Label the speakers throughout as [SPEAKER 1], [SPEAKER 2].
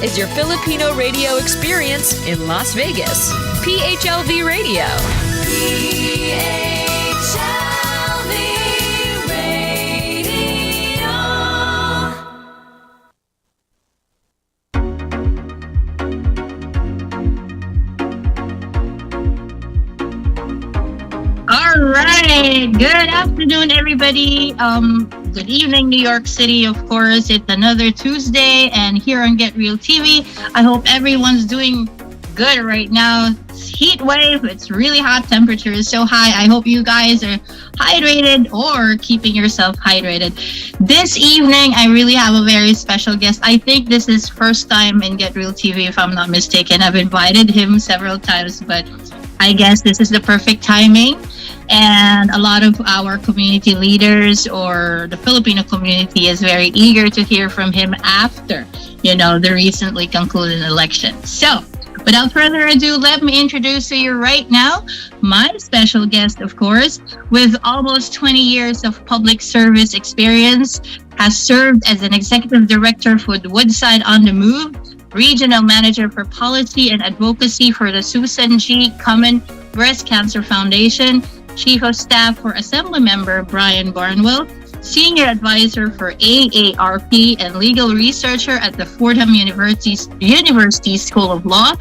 [SPEAKER 1] is your Filipino radio experience in Las Vegas. PHLV Radio. PHLV Radio.
[SPEAKER 2] All right. Good afternoon, everybody. Good evening, New York City. Of course, it's another Tuesday, and here on Get Real TV, I hope everyone's doing good right now. It's heat wave. It's really hot. Temperature is so high. I hope you guys are hydrated or keeping yourself hydrated. This evening, I really have a very special guest. I think this is first time in Get Real TV, if I'm not mistaken. I've invited him several times, but I guess this is the perfect timing. And a lot of our community leaders or the Filipino community is very eager to hear from him after, the recently concluded election. So, without further ado, let me introduce to you right now my special guest, of course, with almost 20 years of public service experience, has served as an executive director for the Woodside on the Move, regional manager for policy and advocacy for the Susan G. Komen Breast Cancer Foundation, Chief of Staff for Assembly Member Brian Barnwell, Senior Advisor for AARP and Legal Researcher at the Fil-Am University School of Law.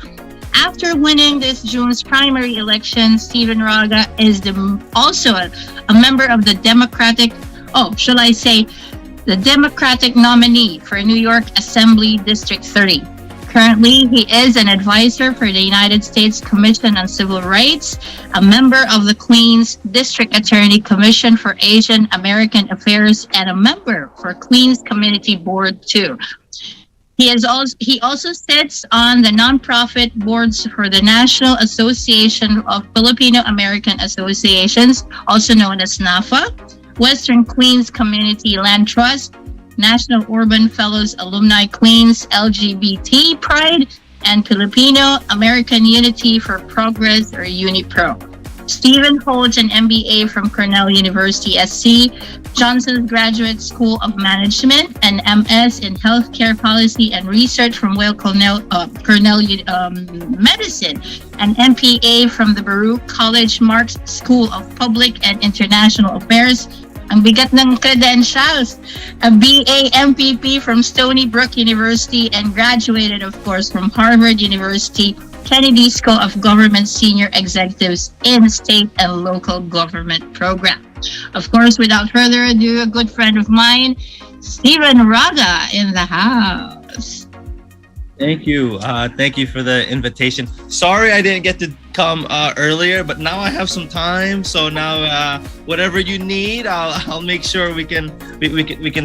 [SPEAKER 2] After winning this June's primary election, Steven Raga is also a member of the Democratic nominee for New York Assembly District 30. Currently, he is an advisor for the United States Commission on Civil Rights, a member of the Queens District Attorney Commission for Asian American Affairs, and a member for Queens Community Board too. He also sits on the nonprofit boards for the National Association of Filipino American Associations, also known as NAFA, Western Queens Community Land Trust, National Urban Fellows Alumni Queens, LGBT Pride, and Filipino American Unity for Progress or UniPro. Stephen holds an MBA from Cornell University SC, Johnson's Graduate School of Management, an MS in Healthcare Policy and Research from Cornell Medicine, an MPA from the Baruch College Marx School of Public and International Affairs. Ang bigat ng credentials. A BA MPP from Stony Brook University and graduated, of course, from Harvard University Kennedy School of Government Senior Executives in State and Local Government Program. Of course, without further ado, a good friend of mine, Steven Raga in the house.
[SPEAKER 3] Thank you. Thank you for the invitation. Sorry I didn't get to come earlier, but now I have some time. So now whatever you need, I'll make sure we can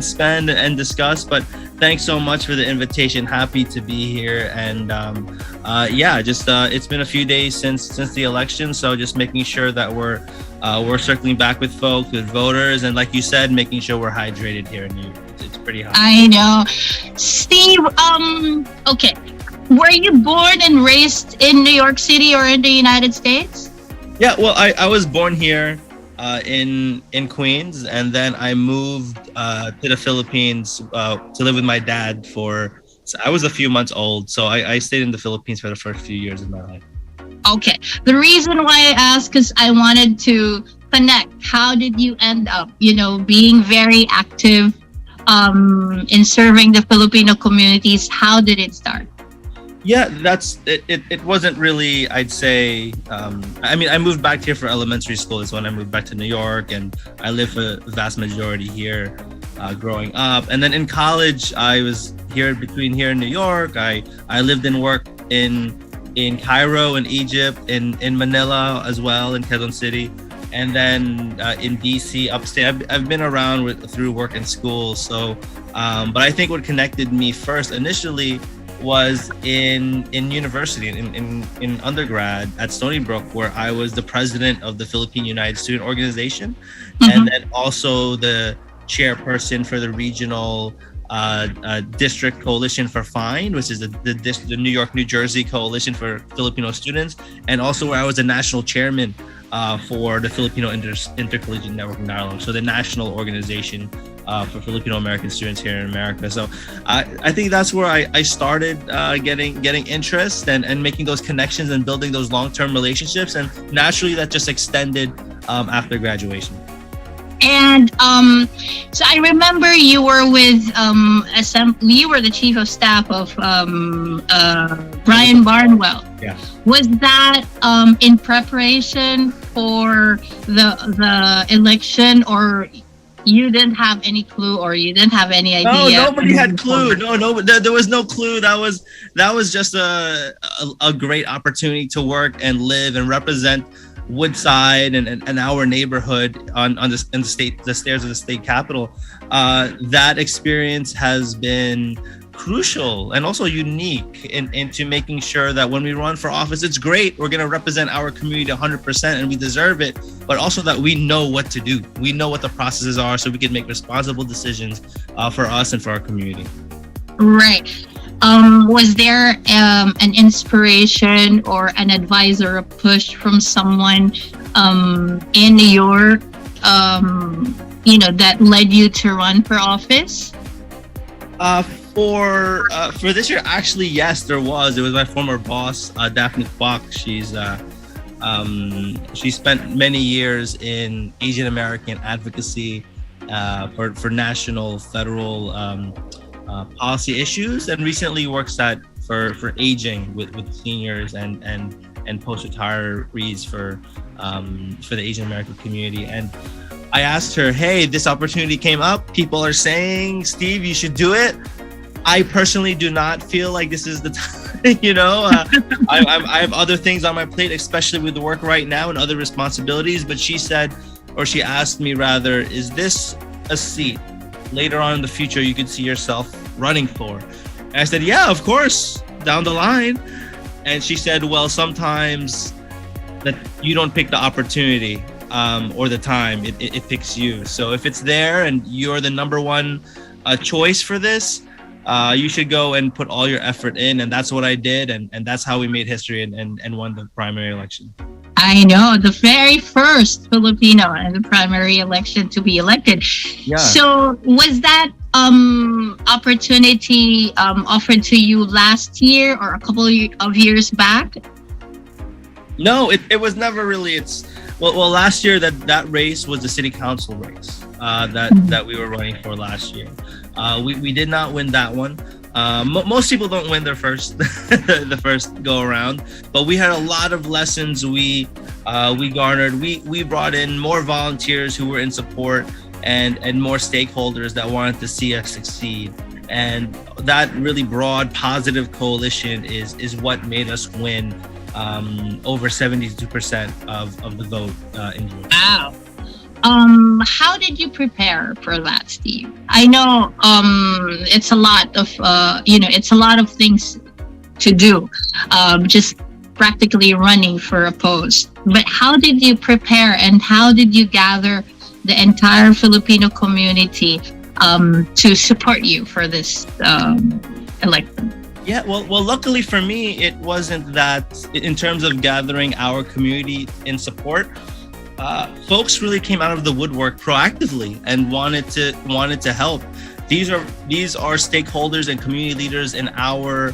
[SPEAKER 3] spend and discuss. But thanks so much for the invitation. Happy to be here. And it's been a few days since the election, so just making sure that we're circling back with folks, with voters, and like you said, making sure we're hydrated here in New York. It's pretty hot.
[SPEAKER 2] I know. Steve, okay. Were you born and raised in New York City or in the United States?
[SPEAKER 3] Yeah, well, I was born here in Queens, and then I moved to the Philippines to live with my dad I was a few months old, so I stayed in the Philippines for the first few years of my life.
[SPEAKER 2] Okay. The reason why I asked is I wanted to connect. How did you end up, being very active in serving the Filipino communities? How did it start?
[SPEAKER 3] Yeah, that's it. It wasn't really, I'd say, I moved back here for elementary school is when I moved back to New York, and I lived for the vast majority here growing up. And then in college, I was between here in New York. I lived and worked in Cairo, in Egypt, in Manila as well, in Quezon City. And then in DC, upstate, I've been around through work and school. So, but I think what connected me first initially was in university, in undergrad at Stony Brook, where I was the president of the Philippine United Student Organization, and then also the chairperson for the regional district coalition for FIND, which is the New York, New Jersey coalition for Filipino students, and also where I was the national chairman for the Filipino Intercollegiate Network in Ireland, so the national organization for Filipino American students here in America. So I think that's where I started getting interest and making those connections and building those long-term relationships, and naturally that just extended after graduation.
[SPEAKER 2] And so I remember you were with you were the chief of staff of Brian Barnwell.
[SPEAKER 3] Yeah.
[SPEAKER 2] Was that in preparation for the election, or you didn't have any clue, or you didn't have any idea?
[SPEAKER 3] No, nobody had clue. No, there was no clue. That was just a great opportunity to work and live and represent Woodside and our neighborhood on the stairs of the state capitol. That experience has been crucial and also unique into making sure that when we run for office, it's great. We're going to represent our community 100% and we deserve it, but also that we know what to do. We know what the processes are so we can make responsible decisions for us and for our community.
[SPEAKER 2] Right. Was there an inspiration or an advisor, a push from someone in New York, that led you to run for office?
[SPEAKER 3] For this year, actually, yes, there was. It was my former boss, Daphne Kwok. She spent many years in Asian American advocacy for national, federal policy issues, and recently works for aging with seniors and post-retirees for the Asian American community. And I asked her, hey, this opportunity came up. People are saying, Steve, you should do it. I personally do not feel like this is the time, I have other things on my plate, especially with the work right now and other responsibilities. But she asked me rather, is this a seat later on in the future you could see yourself running for? And I said, yeah, of course, down the line. And she said, well, sometimes that you don't pick the opportunity or the time, it picks you. So if it's there and you're the number one choice for this, you should go and put all your effort in. And that's what I did. And that's how we made history and won the primary election.
[SPEAKER 2] I know, the very first Filipino in the primary election to be elected.
[SPEAKER 3] Yeah.
[SPEAKER 2] So was that opportunity offered to you last year or a couple of years back?
[SPEAKER 3] No, it was never really. Well, last year that race was the city council race that we were running for last year. We did not win that one. Most people don't win their first the first go around, but we had a lot of lessons we garnered. We brought in more volunteers who were in support and more stakeholders that wanted to see us succeed. And that really broad positive coalition is what made us win over 72% of the vote in June.
[SPEAKER 2] Wow. How did you prepare for that, Steve? I know it's a lot of it's a lot of things to do, just practically running for a post. But how did you prepare, and how did you gather the entire Filipino community to support you for this election?
[SPEAKER 3] Yeah, well, luckily for me, it wasn't that in terms of gathering our community in support. Folks really came out of the woodwork proactively and wanted to help. These are stakeholders and community leaders in our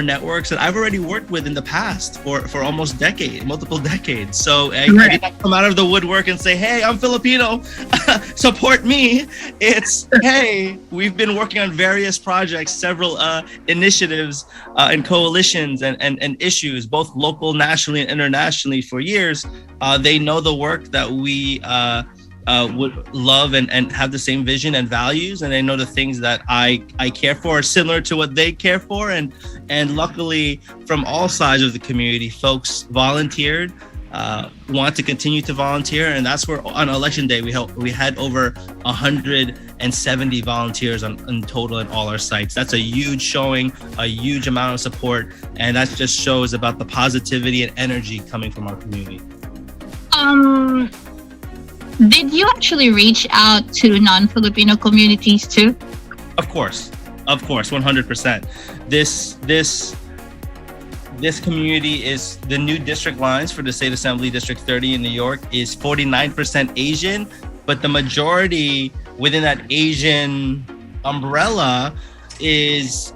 [SPEAKER 3] networks that I've already worked with in the past for almost multiple decades. So I did not come out of the woodwork and say, hey, I'm Filipino, support me. It's, hey, we've been working on various projects, several initiatives and coalitions and issues, both local, nationally, and internationally for years. They know the work that we would love and have the same vision and values, and they know the things that I care for are similar to what they care for, and luckily from all sides of the community, folks volunteered, want to continue to volunteer, and that's where on election day we had over 170 volunteers in total at all our sites. That's a huge showing, a huge amount of support, and that just shows about the positivity and energy coming from our community.
[SPEAKER 2] Did you actually reach out to non-Filipino communities too?
[SPEAKER 3] Of course, 100%. This community is the new district lines for the State Assembly District 30 in New York is 49% Asian, but the majority within that Asian umbrella is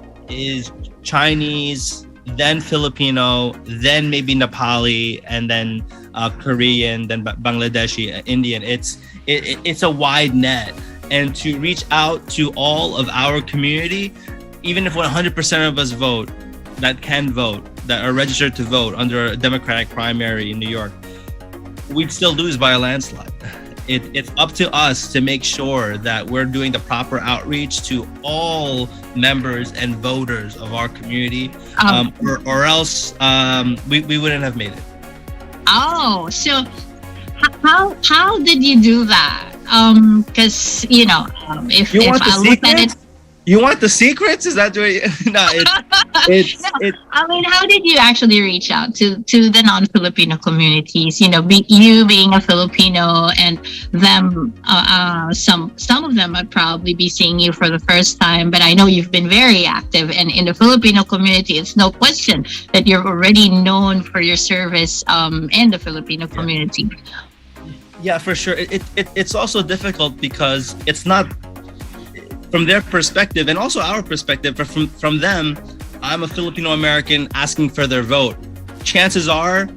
[SPEAKER 3] Chinese, then Filipino, then maybe Nepali, and then Korean, then Bangladeshi, Indian. It's a wide net, and to reach out to all of our community, even if 100% of us vote, that can vote, that are registered to vote under a Democratic primary in New York, we'd still lose by a landslide. It's up to us to make sure that we're doing the proper outreach to all members and voters of our community, or else we wouldn't have made it.
[SPEAKER 2] Oh, so how did you do that? Because if I look at it.
[SPEAKER 3] You want the secrets? Is that what you... No,
[SPEAKER 2] I mean, how did you actually reach out to the non-Filipino communities? You being a Filipino, and them, some of them might probably be seeing you for the first time, but I know you've been very active, and in the Filipino community, it's no question that you're already known for your service in the Filipino community.
[SPEAKER 3] Yeah, for sure. It's also difficult because it's not from their perspective, and also our perspective, but from them, I'm a Filipino American asking for their vote. Chances are,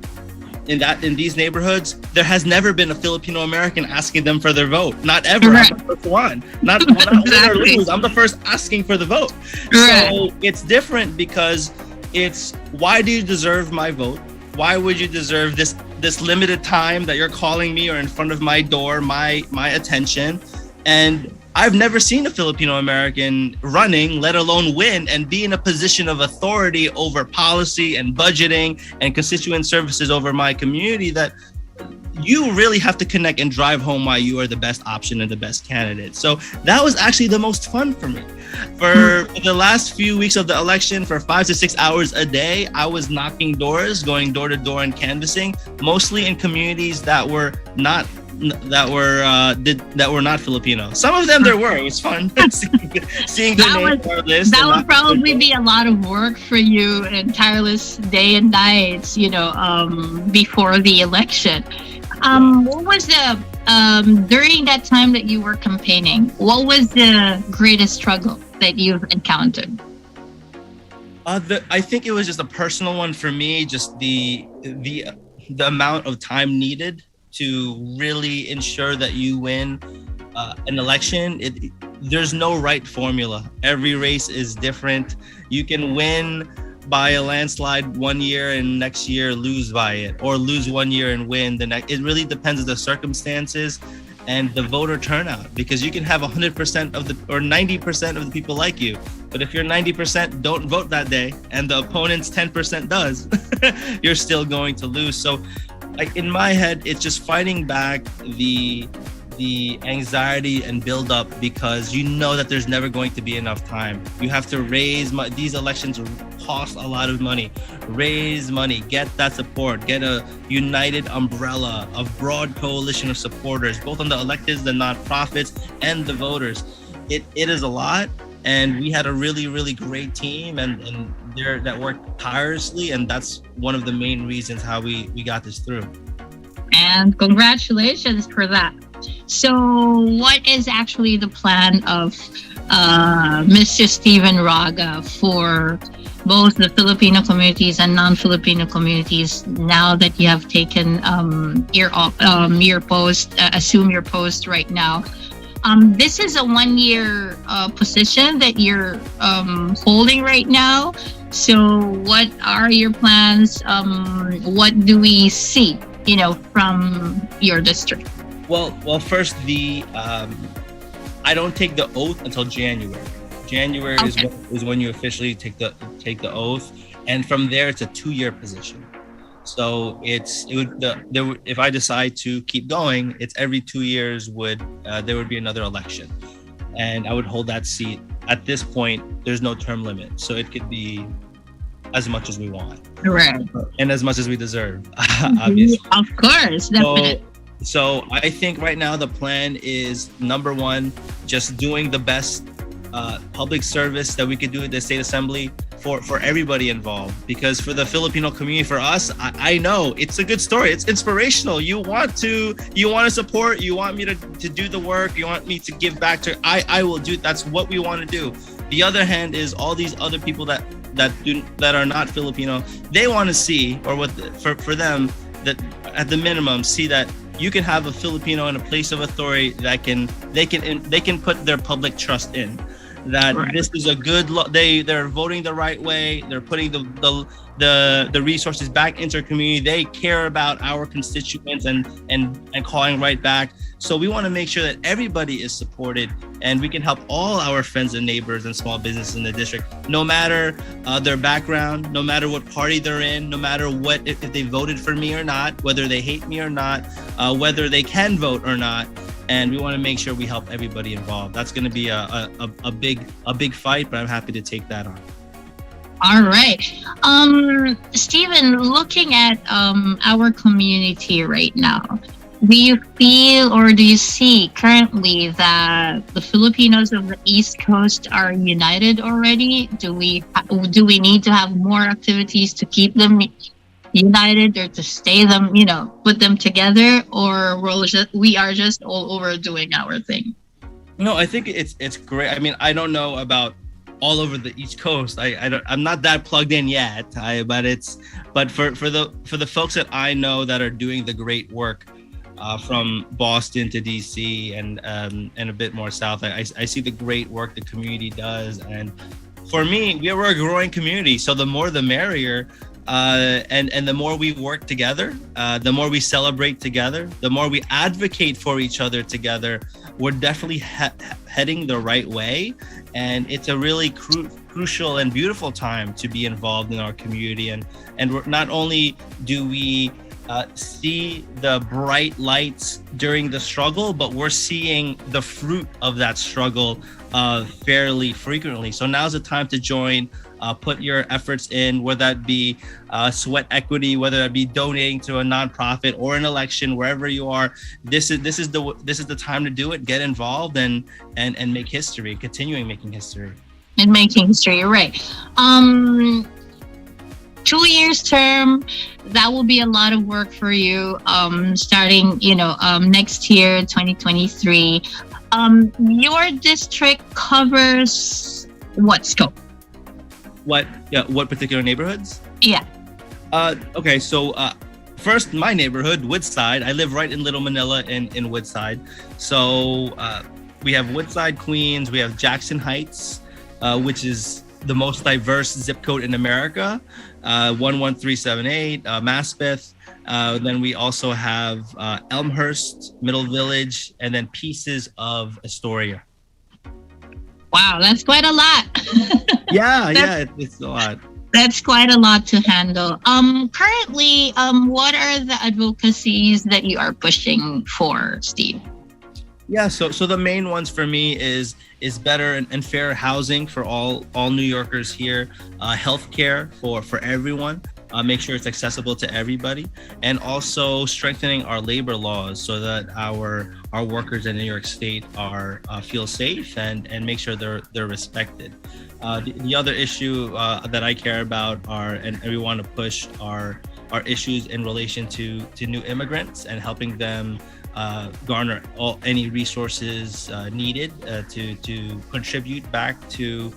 [SPEAKER 3] in these neighborhoods, there has never been a Filipino American asking them for their vote. Not ever.
[SPEAKER 2] Right.
[SPEAKER 3] I'm the first one. Not win or lose. I'm the first asking for the vote. Right. So it's different because it's, why do you deserve my vote? Why would you deserve this limited time that you're calling me or in front of my door, my attention? And I've never seen a Filipino American running, let alone win, and be in a position of authority over policy and budgeting and constituent services over my community, that you really have to connect and drive home why you are the best option and the best candidate. So that was actually the most fun for me. For the last few weeks of the election, for 5 to 6 hours a day, I was knocking doors, going door to door and canvassing, mostly in communities that were not Filipino. Some of them there were. It was fun seeing the name on our list.
[SPEAKER 2] That would probably be a lot of work for you, and tireless day and nights, before the election. What was the during that time that you were campaigning? What was the greatest struggle that you've encountered?
[SPEAKER 3] I think it was just a personal one for me. Just the amount of time needed to really ensure that you win an election. There's no right formula. Every race is different. You can win by a landslide one year and next year lose by it, or lose one year and win the next. It really depends on the circumstances and the voter turnout, because you can have 100% of or 90% of the people like you, but if your 90% don't vote that day and the opponent's 10% does, you're still going to lose. So like in my head, it's just fighting back the anxiety and build up, because you know that there's never going to be enough time. You have to raise money. These elections cost a lot of money. Raise money, get that support, get a united umbrella, a broad coalition of supporters, both on the electeds, the nonprofits, and the voters. It is a lot, and we had a really, really great team and that worked tirelessly, and that's one of the main reasons how we got this through.
[SPEAKER 2] And congratulations for that. So what is actually the plan of Mr. Steven Raga for both the Filipino communities and non-Filipino communities now that you have taken your post, assume your post right now? This is a 1-year position that you're holding right now. So what are your plans? What do we see, from your district?
[SPEAKER 3] Well, first, I don't take the oath until January. January okay. is when you officially take the oath, and from there it's a 2-year position. So if I decide to keep going, it's every 2 years there would be another election, and I would hold that seat. At this point, there's no term limit, so it could be as much as we want,
[SPEAKER 2] right,
[SPEAKER 3] and as much as we deserve, obviously.
[SPEAKER 2] Of course, definitely.
[SPEAKER 3] So I think right now the plan is, number one, just doing the best public service that we could do at the state assembly for everybody involved, because for the Filipino community, for us, I know it's a good story. It's inspirational. You want to support. You want me to do the work. You want me to give back to. I will do. That's what we want to do. The other hand is all these other people that are not Filipino. They want to see, or for them, that at the minimum see that you can have a Filipino in a place of authority that they can put their public trust in. That right. This is a good they're voting the right way. They're putting the resources back into our community. They care about our constituents and calling right back. So we want to make sure that everybody is supported, and we can help all our friends and neighbors and small businesses in the district, no matter their background, no matter what party they're in, no matter if they voted for me or not, whether they hate me or not, whether they can vote or not. And we want to make sure we help everybody involved. That's going to be a big fight, but I'm happy to take that on.
[SPEAKER 2] All right. Steven, looking at our community right now, do you feel or do you see currently that the Filipinos of the East Coast are united already? Do we need to have more activities to keep them united, or to put them together, or we are just all over doing our thing?
[SPEAKER 3] No, I think it's great. I mean, I don't know about all over the East Coast. I'm not that plugged in yet. But for the folks that I know that are doing the great work, from Boston to DC and a bit more south, I see the great work the community does. And for me, we're a growing community, so the more the merrier. And the more we work together, the more we celebrate together, the more we advocate for each other together, we're definitely heading the right way. And it's a really crucial and beautiful time to be involved in our community. And we're, not only do we see the bright lights during the struggle, but we're seeing the fruit of that struggle fairly frequently. So now's the time to join. Put your efforts in, whether that be sweat equity, whether that be donating to a nonprofit or an election, wherever you are. This is the time to do it. Get involved and make history. Continuing making history.
[SPEAKER 2] And making history, right? 2 years term, that will be a lot of work for you. Starting, next year, 2023. Your district covers what scope?
[SPEAKER 3] What particular neighborhoods?
[SPEAKER 2] Yeah.
[SPEAKER 3] Okay, so first, my neighborhood, Woodside. I live right in Little Manila in Woodside. So we have Woodside, Queens. We have Jackson Heights, which is the most diverse zip code in America, 11378, Maspeth. Then we also have Elmhurst, Middle Village, and then pieces of Astoria.
[SPEAKER 2] Wow, that's quite a lot.
[SPEAKER 3] Yeah, it's a lot.
[SPEAKER 2] That's quite a lot to handle. Currently, what are the advocacies that you are pushing for, Steve?
[SPEAKER 3] Yeah, so the main ones for me is better and fair housing for all New Yorkers here, healthcare for everyone. Make sure it's accessible to everybody, and also strengthening our labor laws so that our workers in New York State are feel safe and make sure they're respected. The other issue that I care about and we want to push are issues in relation to new immigrants and helping them garner any resources needed to contribute back to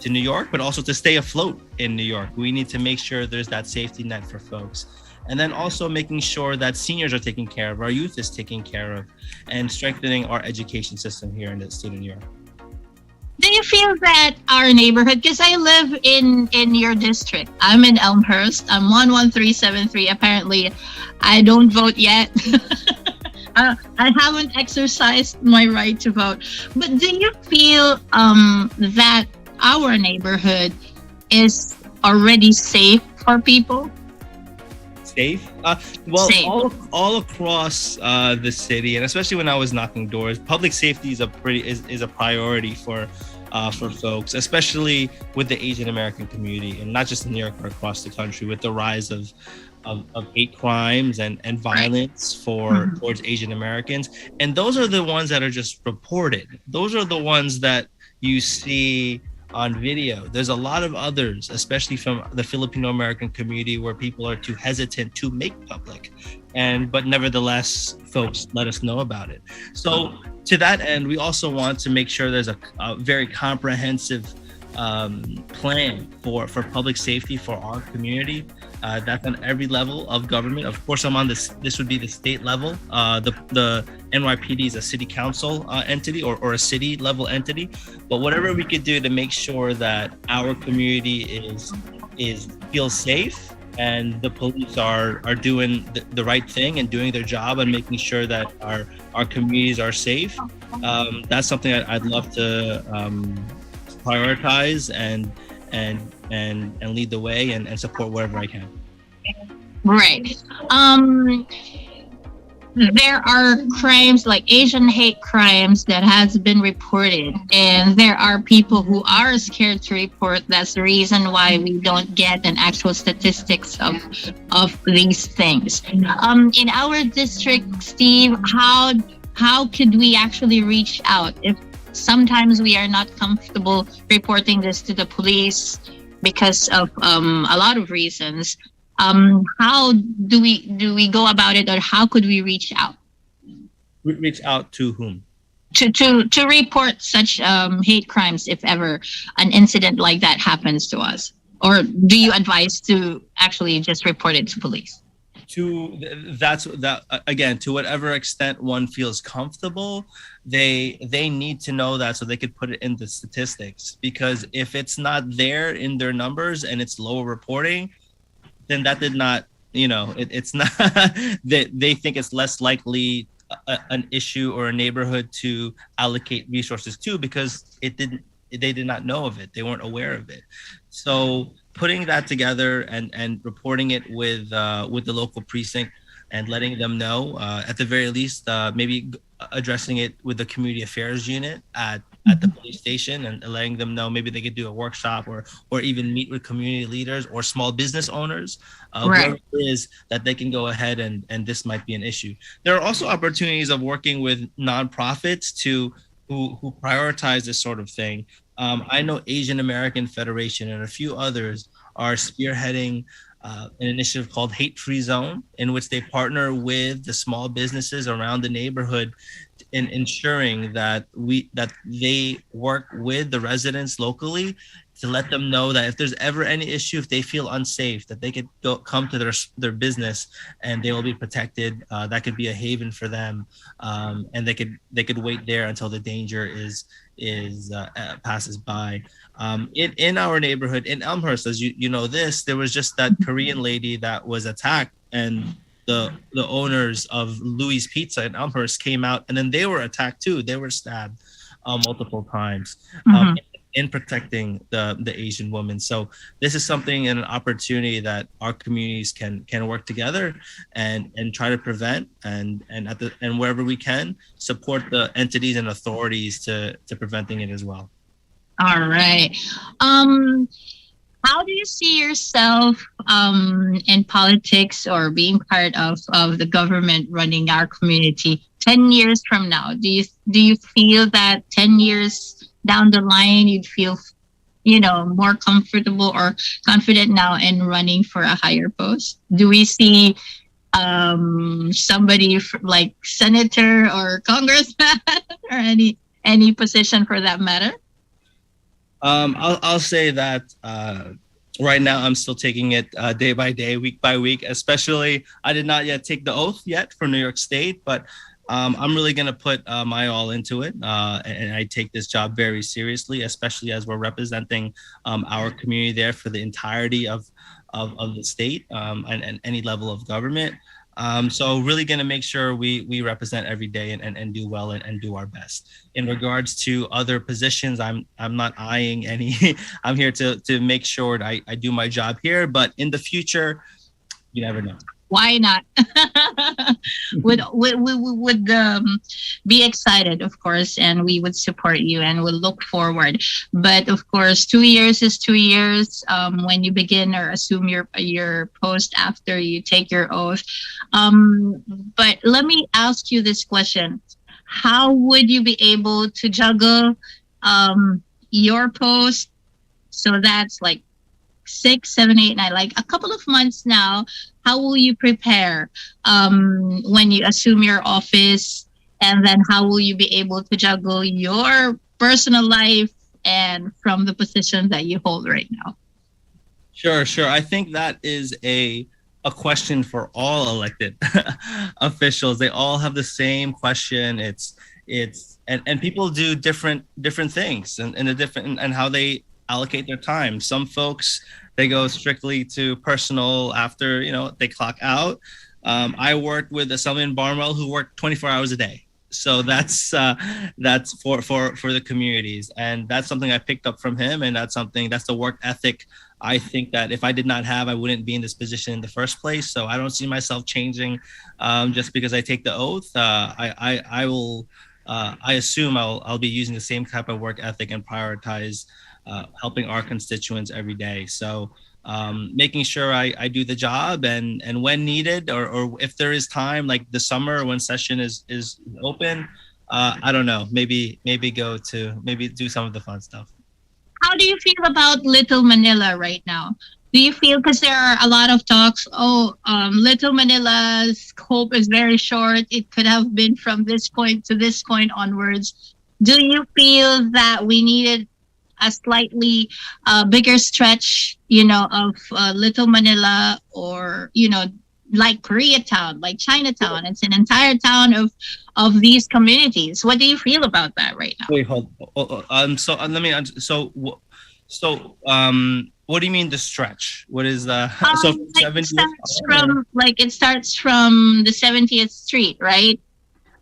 [SPEAKER 3] New York, but also to stay afloat in New York. We need to make sure there's that safety net for folks. And then also making sure that seniors are taken care of, our youth is taken care of, and strengthening our education system here in the state of New York.
[SPEAKER 2] Do you feel that our neighborhood, because I live in your district, I'm in Elmhurst, I'm 11373, apparently I don't vote yet. I haven't exercised my right to vote. But do you feel that our neighborhood is already safe for people?
[SPEAKER 3] Safe?
[SPEAKER 2] Safe.
[SPEAKER 3] All across the city, and especially when I was knocking doors, public safety is a priority for folks, especially with the Asian American community, and not just in New York, but across the country, with the rise of hate crimes and violence towards Asian Americans. And those are the ones that are just reported. Those are the ones that you see on video. There's a lot of others, especially from the Filipino American community, where people are too hesitant to make public. But nevertheless, folks let us know about it. So to that end, we also want to make sure there's a very comprehensive plan for public safety for our community. That's on every level of government. Of course, I'm on this would be the state level. The NYPD is a city council entity or a city level entity. But whatever we could do to make sure that our community feels safe, and the police are doing the right thing and doing their job and making sure that our communities are safe. That's something I'd love to prioritize and lead the way and support wherever I can.
[SPEAKER 2] Right. There are crimes like Asian hate crimes that has been reported, and there are people who are scared to report. That's the reason why we don't get an actual statistics of these things. In our district, Steve, how could we actually reach out if sometimes we are not comfortable reporting this to the police because of a lot of reasons? How do we go about it, or how could we reach out?
[SPEAKER 3] Reach out to whom?
[SPEAKER 2] To report such hate crimes if ever an incident like that happens to us, or do you advise to actually just report it to police? Again, to whatever extent one feels comfortable,
[SPEAKER 3] they need to know that so they could put it in the statistics, because if it's not there in their numbers and it's low reporting, then that did not, it's not they think it's less likely an issue or a neighborhood to allocate resources to, because they did not know of it. They weren't aware of it. So putting that together and reporting it with the local precinct and letting them know, at the very least, maybe addressing it with the community affairs unit at the police station and letting them know maybe they could do a workshop or even meet with community leaders or small business owners, wherever it is that they can go ahead and this might be an issue. There are also opportunities of working with nonprofits who prioritize this sort of thing. I know Asian American Federation and a few others are spearheading an initiative called Hate Free Zone, in which they partner with the small businesses around the neighborhood in ensuring that they work with the residents locally to let them know that if there's ever any issue, if they feel unsafe, that they could come to their business and they will be protected. That could be a haven for them, and they could wait there until the danger passes by. In our neighborhood in Elmhurst, as you know this, there was just that Korean lady that was attacked, and the owners of Louis Pizza in Elmhurst came out, and then they were attacked too. They were stabbed multiple times in protecting the Asian woman. So this is something and an opportunity that our communities can work together and try to prevent and wherever we can support the entities and authorities to preventing it as well.
[SPEAKER 2] All right. How do you see yourself in politics or being part of the government running our community 10 years from now? Do you feel that 10 years down the line you'd feel more comfortable or confident now in running for a higher post? Do we see somebody like senator or congressman or any position for that matter?
[SPEAKER 3] I'll say that right now I'm still taking it day by day, week by week. Especially, I did not yet take the oath yet for New York State, but I'm really going to put my all into it, and I take this job very seriously, especially as we're representing our community there for the entirety of the state and any level of government. So really going to make sure we represent every day and do well and do our best. In regards to other positions, I'm not eyeing any. I'm here to make sure I do my job here, but in the future, you never know.
[SPEAKER 2] Why not? would be excited, of course, and we would support you and would look forward. But of course, 2 years is 2 years when you begin or assume your post after you take your oath. But let me ask you this question. How would you be able to juggle your post So that's like 6, 7, 8, 9, like a couple of months now. How will you prepare when you assume your office? And then how will you be able to juggle your personal life and from the position that you hold right now?
[SPEAKER 3] Sure. I think that is a question for all elected officials. They all have the same question. And people do different things and the different and how they allocate their time. Some folks, they go strictly to personal after they clock out. I worked with Assemblyman Barnwell who worked 24 hours a day. So that's for the communities, and that's something I picked up from him, and that's the work ethic I think that if I did not have, I wouldn't be in this position in the first place. So I don't see myself changing just because I take the oath. I will. I assume I'll be using the same type of work ethic and prioritize helping our constituents every day. So making sure I do the job and when needed or if there is time, like the summer when session is open, I don't know, maybe do some of the fun stuff.
[SPEAKER 2] How do you feel about Little Manila right now? Do you feel, because there are a lot of talks, Little Manila's scope is very short. It could have been from this point to this point onwards. Do you feel that we needed a slightly bigger stretch, of Little Manila, or, like Koreatown, like Chinatown? It's an entire town of these communities. What do you feel about that right now?
[SPEAKER 3] Wait, hold. So let me. What do you mean the stretch? What is the so 70th?
[SPEAKER 2] It starts from the 70th Street, right?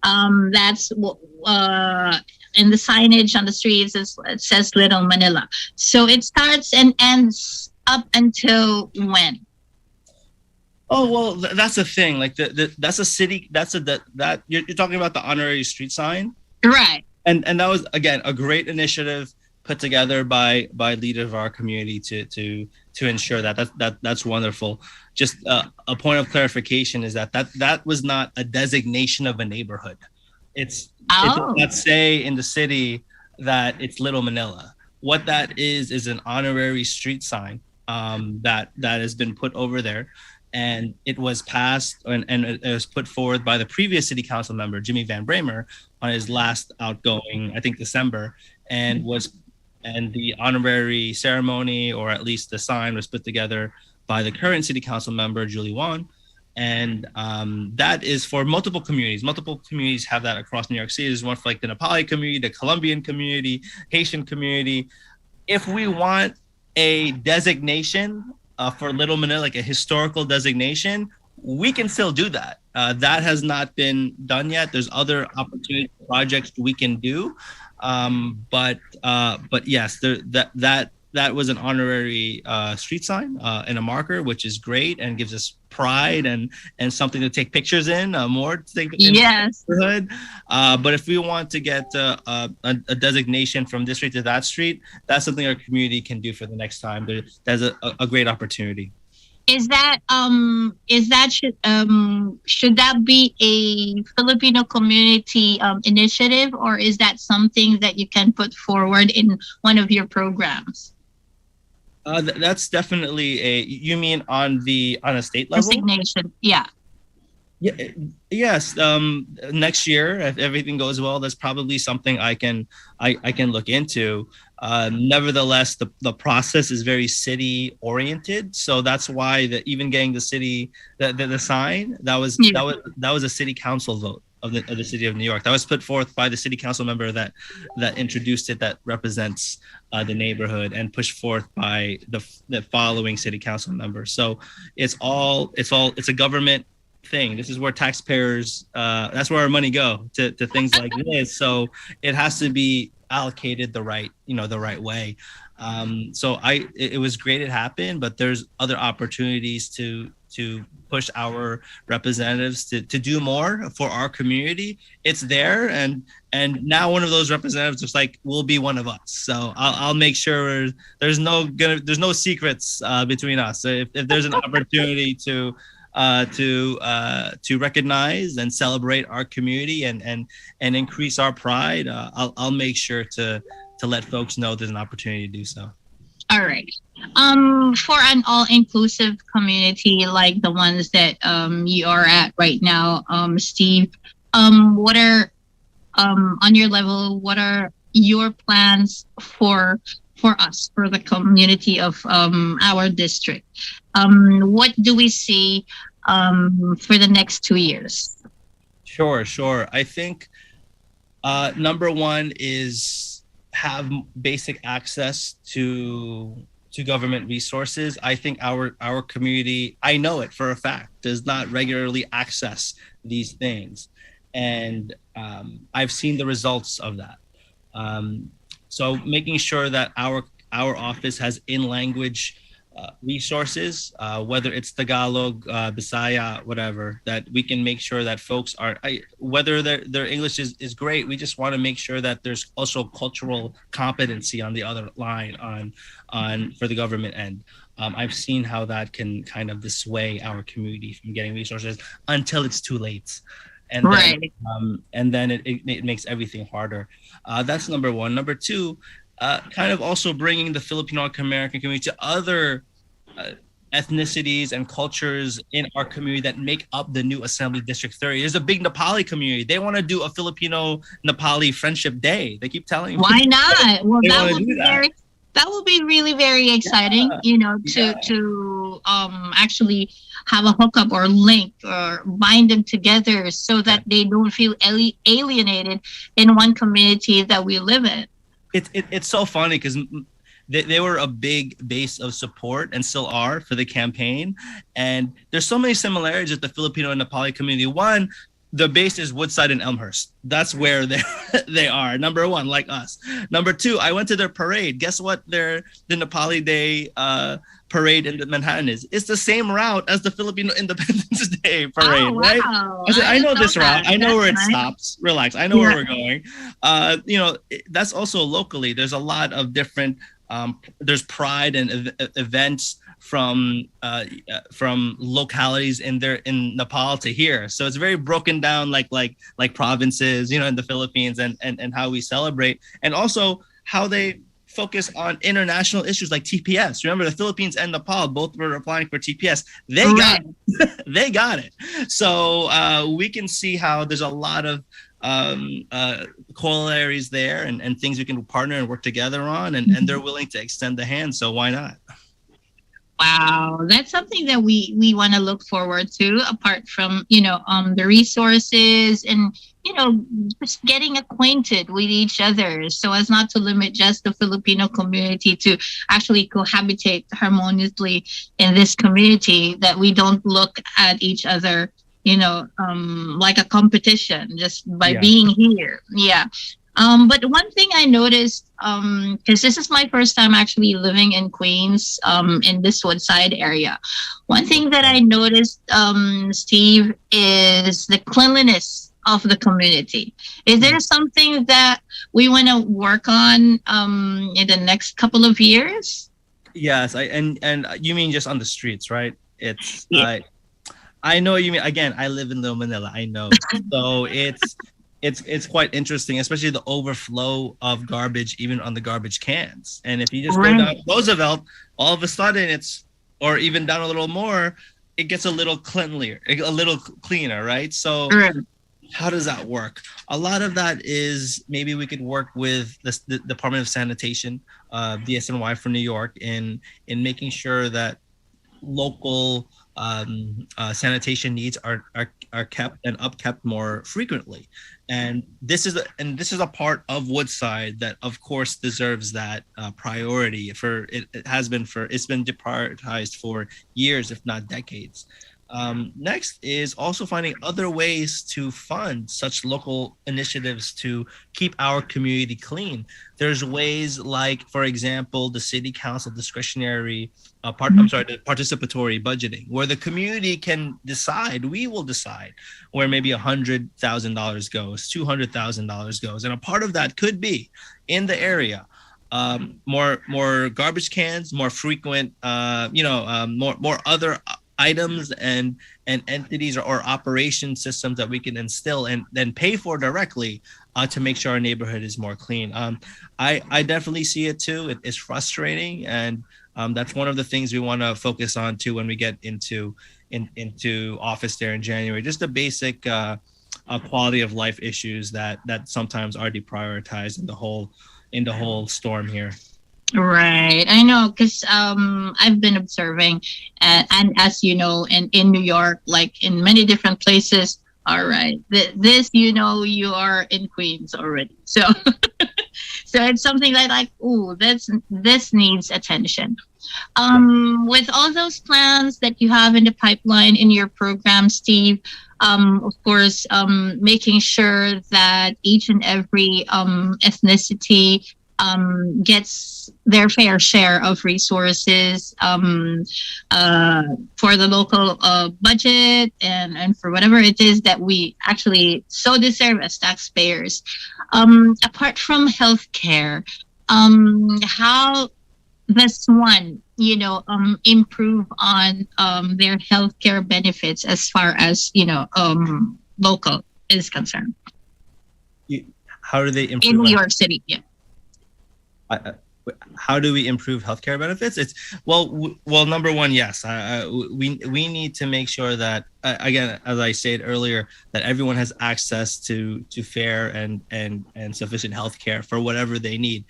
[SPEAKER 2] That's in the signage on the streets it says Little Manila. So it starts and ends up until when?
[SPEAKER 3] Oh well, that's a thing. Like that's a city. You're talking about the honorary street sign,
[SPEAKER 2] right?
[SPEAKER 3] And that was again a great initiative put together by leaders of our community to ensure that's wonderful. Just a point of clarification is that was not a designation of a neighborhood. It does not say in the city that it's Little Manila. What that is an honorary street sign that has been put over there. And it was passed and it was put forward by the previous city council member, Jimmy Van Bramer, on his last outgoing, I think December, and the honorary ceremony, or at least the sign, was put together by the current city council member, Julie Wan. And that is for multiple communities. Multiple communities have that across New York City. There's one for like the Nepali community, the Colombian community, Haitian community. If we want a designation for Little Manila, like a historical designation, we can still do that. That has not been done yet. There's other opportunity projects we can do. But yes, that was an honorary street sign and a marker, which is great and gives us pride and something to take pictures in, more to take in
[SPEAKER 2] yes.
[SPEAKER 3] the neighborhood. But if we want to get a designation from this street to that street, that's something our community can do for the next time. There's a great opportunity.
[SPEAKER 2] Should that be a Filipino community initiative, or is that something that you can put forward in one of your programs?
[SPEAKER 3] That's definitely you mean on a state level?
[SPEAKER 2] Designation, yeah.
[SPEAKER 3] Yeah. Yes. Next year, if everything goes well, that's probably something I can look into. Nevertheless, the process is very city oriented, so that's why even getting the city the sign that was a city council vote of the city of New York. That was put forth by the city council member that introduced it, that represents the neighborhood, and pushed forth by the following city council member. So it's a government thing. This is where taxpayers, that's where our money go to things like this. So it has to be allocated the right way. So it was great it happened, but there's other opportunities to push our representatives to do more for our community. It's there, and now one of those representatives is like, will be one of us. So I'll make sure there's no secrets between us. So if there's an opportunity to recognize and celebrate our community and increase our pride, I'll make sure to let folks know there's an opportunity to do so.
[SPEAKER 2] All right. For an all-inclusive community like the ones that you are at right now, Steve, what are on your level? What are your plans for us, for the community of our district? What do we see for the next 2 years?
[SPEAKER 3] Sure. I think number one is have basic access to government resources. I think our community, I know it for a fact, does not regularly access these things, and I've seen the results of that. So making sure that our office has in language resources, whether it's Tagalog, Bisaya, whatever, that we can make sure that folks are, whether their English is great, we just want to make sure that there's also cultural competency on the other line on for the government end. I've seen how that can kind of dissuade our community from getting resources until it's too late. And
[SPEAKER 2] Right.
[SPEAKER 3] then it makes everything harder. That's number one. Number two, kind of also bringing the Filipino American community to other ethnicities and cultures in our community that make up the new Assembly District 30. There's a big Nepali community. They want to do a Filipino Nepali Friendship Day. They keep telling me.
[SPEAKER 2] Why not? Well,
[SPEAKER 3] They
[SPEAKER 2] that
[SPEAKER 3] wanna
[SPEAKER 2] would
[SPEAKER 3] do
[SPEAKER 2] be
[SPEAKER 3] that.
[SPEAKER 2] that will be really very exciting. To actually have a hookup or link or bind them together so that they don't feel alienated in one community that we live in.
[SPEAKER 3] It's so funny because they were a big base of support and still are for the campaign. And there's so many similarities with the Filipino and Nepali community. One, the base is Woodside and Elmhurst. That's where they are. Number one, like us. Number two, I went to their parade. Guess what? The Nepali Day parade in Manhattan is. It's the same route as the Filipino Independence Day parade,
[SPEAKER 2] Oh,
[SPEAKER 3] right?
[SPEAKER 2] wow.
[SPEAKER 3] I said, I know this route.
[SPEAKER 2] that.
[SPEAKER 3] I know where it
[SPEAKER 2] That's nice.
[SPEAKER 3] stops. Relax. I know where
[SPEAKER 2] Yeah.
[SPEAKER 3] we're going. That's also locally. There's a lot of different. There's pride and events from localities in Nepal to here. So it's very broken down like provinces, in the Philippines and how we celebrate, and also how they focus on international issues like TPS. Remember, the Philippines and Nepal both were applying for TPS. They got it. They got it. So we can see how there's a lot of corollaries there and things we can partner and work together on, and they're willing to extend the hand. So why not?
[SPEAKER 2] Wow, that's something that we want to look forward to. Apart from the resources and just getting acquainted with each other, so as not to limit just the Filipino community to actually cohabitate harmoniously in this community. That we don't look at each other, like a competition just by being here. Yeah. But one thing I noticed, because this is my first time actually living in Queens, in this Woodside area. One thing that I noticed, Steve, is the cleanliness of the community. Is there something that we want to work on in the next couple of years?
[SPEAKER 3] Yes, and you mean just on the streets, right? It's
[SPEAKER 2] Yeah.
[SPEAKER 3] I know what you mean. Again, I live in Little Manila. I know, so it's quite interesting, especially the overflow of garbage, even on the garbage cans. And if you just go down Roosevelt, all of a sudden or even down a little more, it gets a little cleaner, right? So how does that work? A lot of that is maybe we could work with the Department of Sanitation, DSNY for New York, in making sure that local sanitation needs are kept and upkept more frequently. And this is a part of Woodside that of course deserves that priority. It's been deprioritized for years, if not decades. Next is also finding other ways to fund such local initiatives to keep our community clean. There's ways like, for example, the city council discretionary the participatory budgeting, where the community can decide. We will decide where maybe $100,000 goes, $200,000 goes, and a part of that could be in the area. More garbage cans, more frequent, more other items and entities or operation systems that we can instill and then pay for directly to make sure our neighborhood is more clean. I definitely see it too. It's frustrating, and that's one of the things we want to focus on too when we get into office there in January. Just the basic quality of life issues that sometimes are deprioritized in the whole storm here.
[SPEAKER 2] Right. I know, because I've been observing, and as you know, in New York, like in many different places, all right, this, you know, you are in Queens already. So so it's something like, ooh, this needs attention. With all those plans that you have in the pipeline in your program, Steve, of course, making sure that each and every ethnicity gets their fair share of resources for the local budget and for whatever it is that we actually so deserve as taxpayers. Apart from healthcare, how does one, you know, improve on their healthcare benefits as far as, you know, local is concerned?
[SPEAKER 3] How do they improve
[SPEAKER 2] in New York City? Yeah.
[SPEAKER 3] How do we improve healthcare benefits? It's well, number one, yes. We need to make sure that again, as I said earlier, that everyone has access to fair and sufficient healthcare for whatever they need,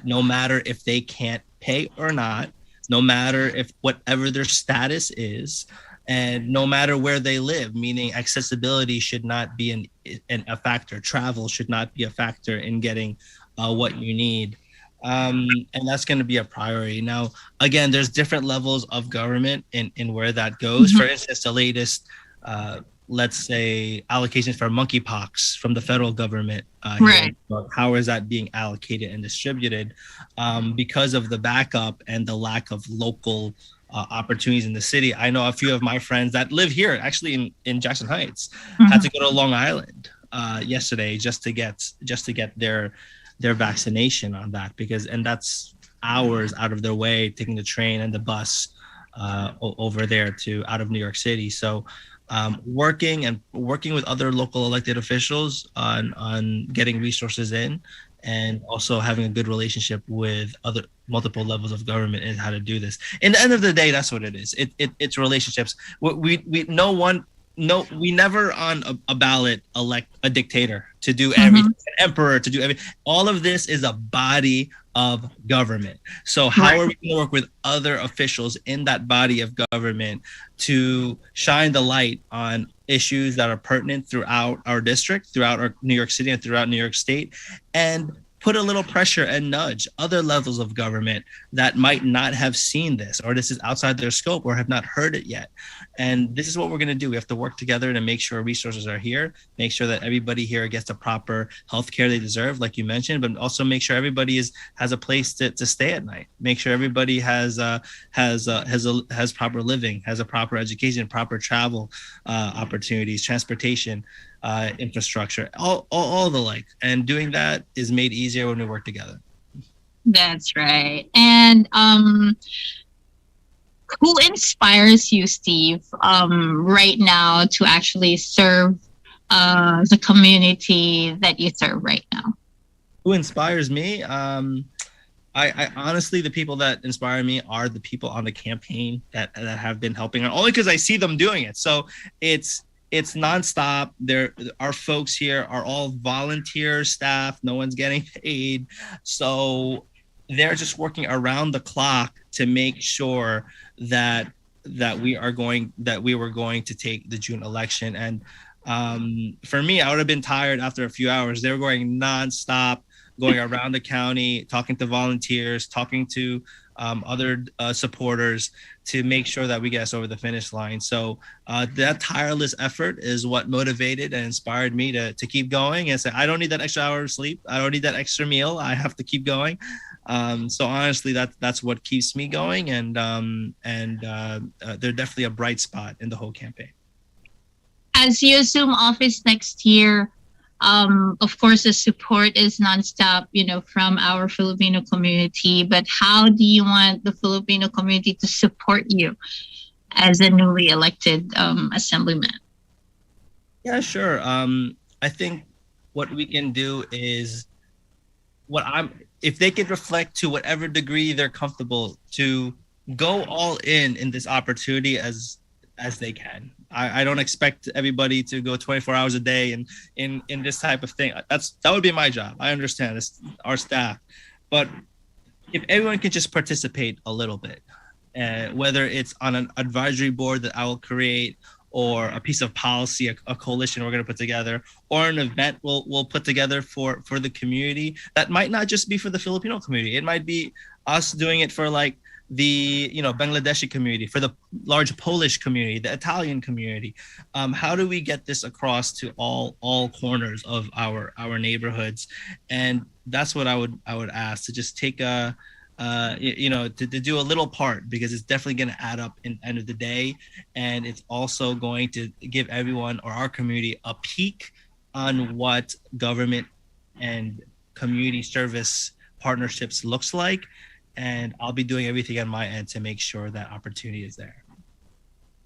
[SPEAKER 3] no matter if they can't pay or not, no matter if whatever their status is, and no matter where they live. Meaning, accessibility should not be a factor. Travel should not be a factor in getting what you need. And that's going to be a priority. Now, again, there's different levels of government in where that goes. For instance, the latest, let's say, allocations for monkeypox from the federal government.
[SPEAKER 2] Right.
[SPEAKER 3] How is that being allocated and distributed? Because of the backup and the lack of local opportunities in the city. I know a few of my friends that live here, actually in Jackson Heights, had to go to Long Island yesterday just to get their vaccination on that, and that's hours out of their way, taking the train and the bus over there out of New York City. So working with other local elected officials on getting resources in, and also having a good relationship with other multiple levels of government is how to do this. In the end of the day, that's what it is. It's relationships. We never on a ballot elect a dictator to do everything, an emperor to do everything. All of this is a body of government. So how are we going to work with other officials in that body of government to shine the light on issues that are pertinent throughout our district, throughout our New York City, and throughout New York State, and put a little pressure and nudge other levels of government that might not have seen this, or this is outside their scope, or have not heard it yet. And this is what we're going to do. We have to work together to make sure resources are here, make sure that everybody here gets the proper health care they deserve, like you mentioned, but also make sure everybody has a place to stay at night. Make sure everybody has proper living, has a proper education, proper travel opportunities, transportation, infrastructure, all the like. And doing that is made easier when we work together.
[SPEAKER 2] That's right. And who inspires you, Steve, right now to actually serve the community that you serve right now?
[SPEAKER 3] Who inspires me? I honestly, the people that inspire me are the people on the campaign that have been helping, only because I see them doing it. So it's nonstop. Our folks here are all volunteer staff. No one's getting paid. So they're just working around the clock to make sure that we were going to take the June election. And for me, I would have been tired after a few hours. They were going nonstop, going around the county, talking to volunteers, talking to other supporters to make sure that we get us over the finish line. So that tireless effort is what motivated and inspired me to keep going and say, I don't need that extra hour of sleep. I don't need that extra meal. I have to keep going. So honestly, that's what keeps me going. And they're definitely a bright spot in the whole campaign.
[SPEAKER 2] As you assume office next year, of course, the support is nonstop, from our Filipino community. But how do you want the Filipino community to support you as a newly elected assemblyman?
[SPEAKER 3] Yeah, sure. I think what we can do is if they can reflect to whatever degree they're comfortable to go all in this opportunity as they can. I don't expect everybody to go 24 hours a day and in this type of thing. That would be my job. I understand it's our staff, but if everyone can just participate a little bit, whether it's on an advisory board that I will create, or a piece of policy, a coalition we're going to put together, or an event we'll put together for the community, that might not just be for the Filipino community. It might be us doing it for like the Bangladeshi community, for the large Polish community, the Italian community. How do we get this across to all corners of our neighborhoods? And that's what I would ask, to just take to do a little part, because it's definitely going to add up in the end of the day, and it's also going to give everyone or our community a peek on what government and community service partnerships looks like. And I'll be doing everything on my end to make sure that opportunity is there.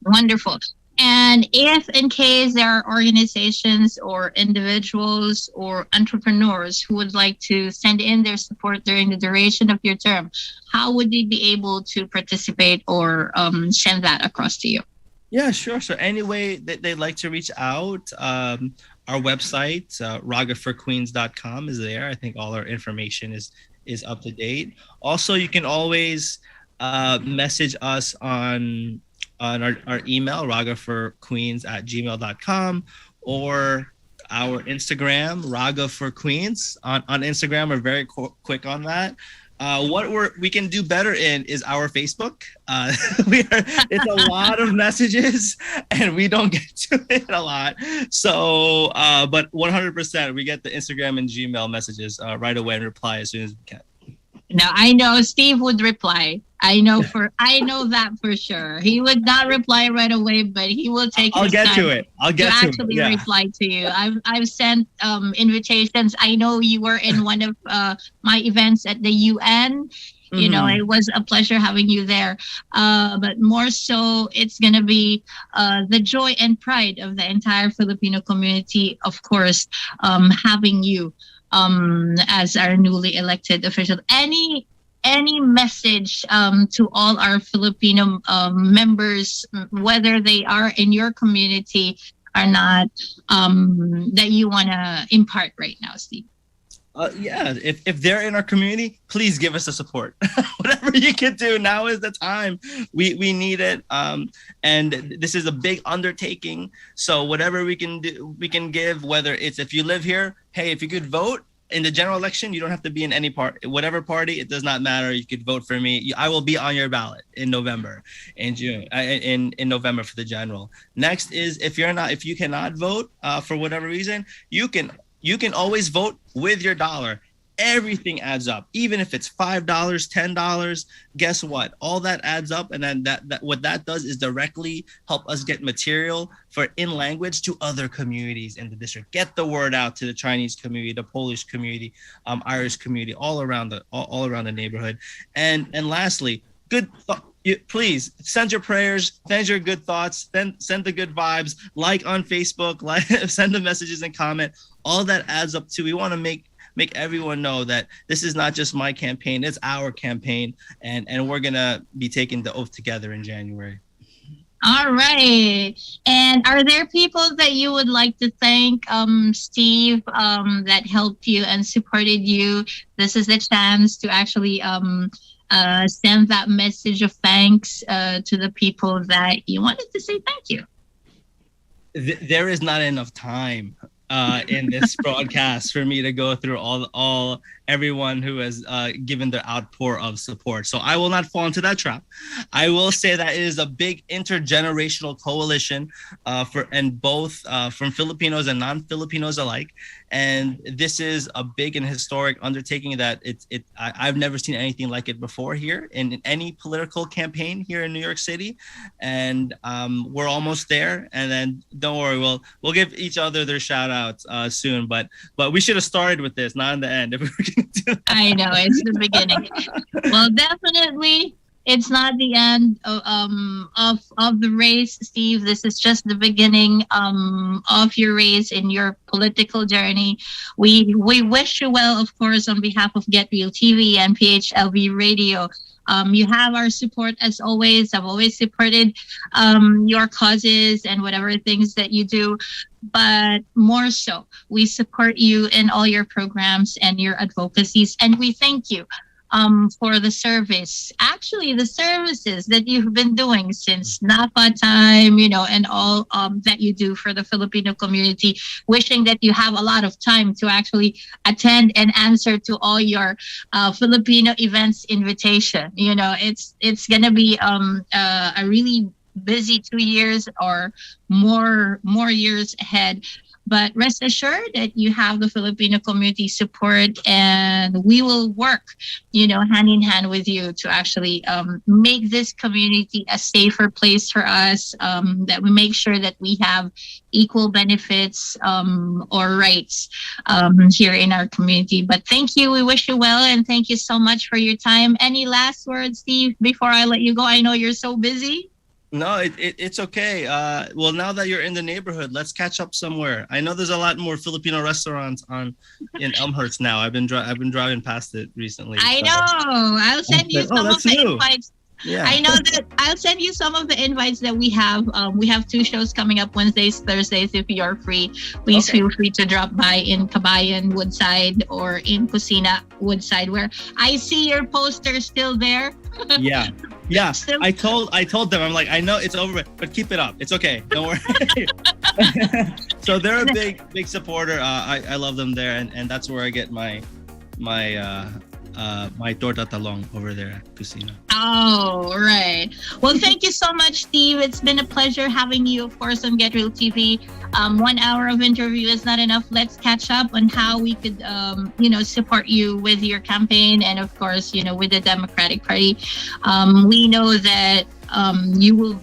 [SPEAKER 2] Wonderful. And if in case there are organizations or individuals or entrepreneurs who would like to send in their support during the duration of your term, how would they be able to participate or send that across to you?
[SPEAKER 3] Yeah, sure. So any way that they'd like to reach out, our website, ragaforqueens.com, is there. I think all our information is up to date. Also, you can always message us on our email, ragaforqueens@gmail.com, or our Instagram, Raga for Queens. On Instagram, we're very quick on that. What we can do better in is our Facebook. It's a lot of messages and we don't get to it a lot. So, but 100%, we get the Instagram and Gmail messages right away and reply as soon as we can.
[SPEAKER 2] Now, I know Steve would reply. I know that for sure. He would not reply right away, but he will take his time.
[SPEAKER 3] I'll get to
[SPEAKER 2] actually
[SPEAKER 3] it.
[SPEAKER 2] Reply to you. I've sent invitations. I know you were in one of my events at the UN. You know, it was a pleasure having you there. But more so, it's going to be the joy and pride of the entire Filipino community, of course, having you as our newly elected official. Any message to all our Filipino members, whether they are in your community or not, that you want to impart right now, Steve?
[SPEAKER 3] Yeah, if they're in our community, please give us the support. Whatever you can do, now is the time. We need it. And this is a big undertaking. So whatever we can do, we can give, whether it's, if you live here, hey, if you could vote in the general election, you don't have to be in any part, whatever party, it does not matter. You could vote for me. I will be on your ballot in November, in June, in November for the general. Next is, if you cannot vote for whatever reason, you can always vote with your dollar. Everything adds up, even if it's $5, $10. Guess what? All that adds up, and then that what that does is directly help us get material for in language to other communities in the district. Get the word out to the Chinese community, the Polish community, Irish community, all around the neighborhood. And lastly, please send your prayers, send your good thoughts, send the good vibes, like on Facebook, send the messages and comment. All that adds up to, we want to make everyone know that this is not just my campaign, it's our campaign, and we're gonna be taking the oath together in January.
[SPEAKER 2] All right. And are there people that you would like to thank, Steve, that helped you and supported you? This is the chance to actually send that message of thanks to the people that you wanted to say thank you.
[SPEAKER 3] There is not enough time in this broadcast for me to go through all everyone who has given their outpour of support. So I will not fall into that trap. I will say that it is a big intergenerational coalition from Filipinos and non-Filipinos alike. And this is a big and historic undertaking that I've never seen anything like it before here in any political campaign here in New York City. And we're almost there. And then don't worry, we'll give each other their shout outs soon. But we should have started with this, not in the end. If we can do that.
[SPEAKER 2] I know, it's the beginning. Well, definitely it's not the end of the race, Steve. This is just the beginning of your race in your political journey. We wish you well, of course, on behalf of Get Real TV and PHLV Radio. You have our support as always. I've always supported your causes and whatever things that you do. But more so, we support you in all your programs and your advocacies. And we thank you for the service, actually the services that you've been doing since NAPA time, and all that you do for the Filipino community. Wishing that you have a lot of time to actually attend and answer to all your Filipino events invitation. It's gonna be a really busy 2 years or more years ahead. But rest assured that you have the Filipino community support, and we will work, hand in hand with you to actually make this community a safer place for us, that we make sure that we have equal benefits or rights here in our community. But thank you. We wish you well, and thank you so much for your time. Any last words, Steve, before I let you go? I know you're so busy.
[SPEAKER 3] No, it's okay. Well, now that you're in the neighborhood, let's catch up somewhere. I know there's a lot more Filipino restaurants in Elmhurst now. I've been driving past it recently.
[SPEAKER 2] I know. I'll send you some of the invites.
[SPEAKER 3] Yeah.
[SPEAKER 2] I know that I'll send you some of the invites that we have. We have 2 shows coming up, Wednesdays, Thursdays. If you're free, please feel free to drop by in Kabayan, Woodside, or in Kusina, Woodside, where I see your poster still there.
[SPEAKER 3] Yeah. I told them, I'm like, I know it's over, but keep it up. It's okay. Don't worry. So they're a big supporter. I love them there, and that's where I get my torta talong over there at Kusina.
[SPEAKER 2] Oh, right. Well, thank you so much, Steve. It's been a pleasure having you, of course, on Get Real TV. 1 hour of interview is not enough. Let's catch up on how we could, support you with your campaign, and of course, with the Democratic Party. We know that you will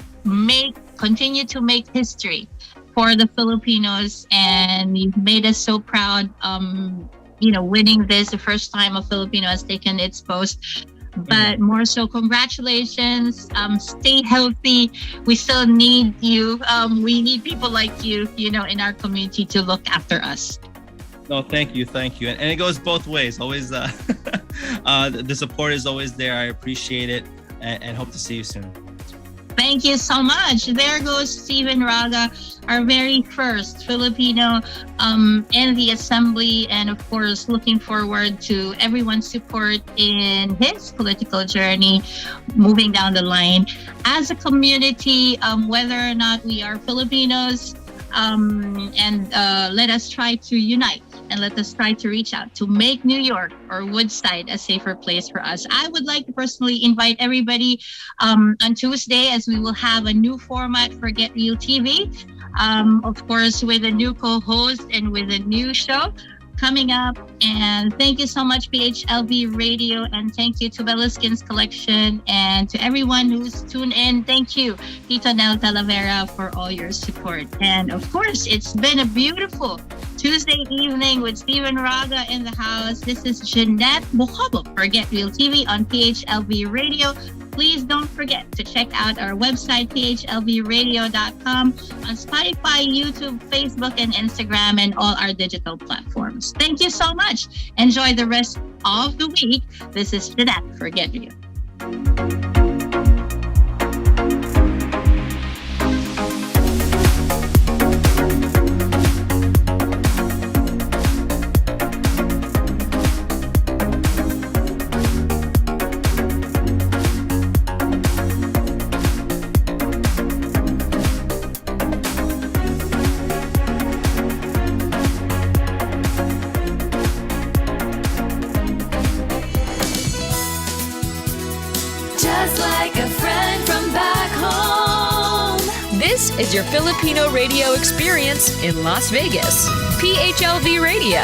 [SPEAKER 2] continue to make history for the Filipinos, and you've made us so proud. Winning this, the first time a Filipino has taken its post. But more so, congratulations. Stay healthy. We still need you. We need people like you, in our community to look after us.
[SPEAKER 3] No, thank you. And it goes both ways. Always, the support is always there. I appreciate it, and hope to see you soon.
[SPEAKER 2] Thank you so much. There goes Steven Raga, our very first Filipino in the assembly, and of course looking forward to everyone's support in his political journey moving down the line. As a community, whether or not we are Filipinos, and let us try to unite, and let us try to reach out to make New York or Woodside a safer place for us. I would like to personally invite everybody on Tuesday, as we will have a new format for Get Real TV. Of course, with a new co-host and with a new show coming up. And thank you so much, PHLV Radio, and thank you to Beliskin's Collection, and to everyone who's tuned in. Thank you, Tito Nel Talavera, for all your support. And of course, it's been a beautiful Tuesday evening with Steven Raga in the house. This is Janette Bocobo for Get Real TV on PHLV Radio. Please don't forget to check out our website, phlvradio.com, on Spotify, YouTube, Facebook, and Instagram, and all our digital platforms. Thank you so much. Enjoy the rest of the week. This is Janette for Get Real.
[SPEAKER 1] This is your Filipino radio experience in Las Vegas. PHLV Radio.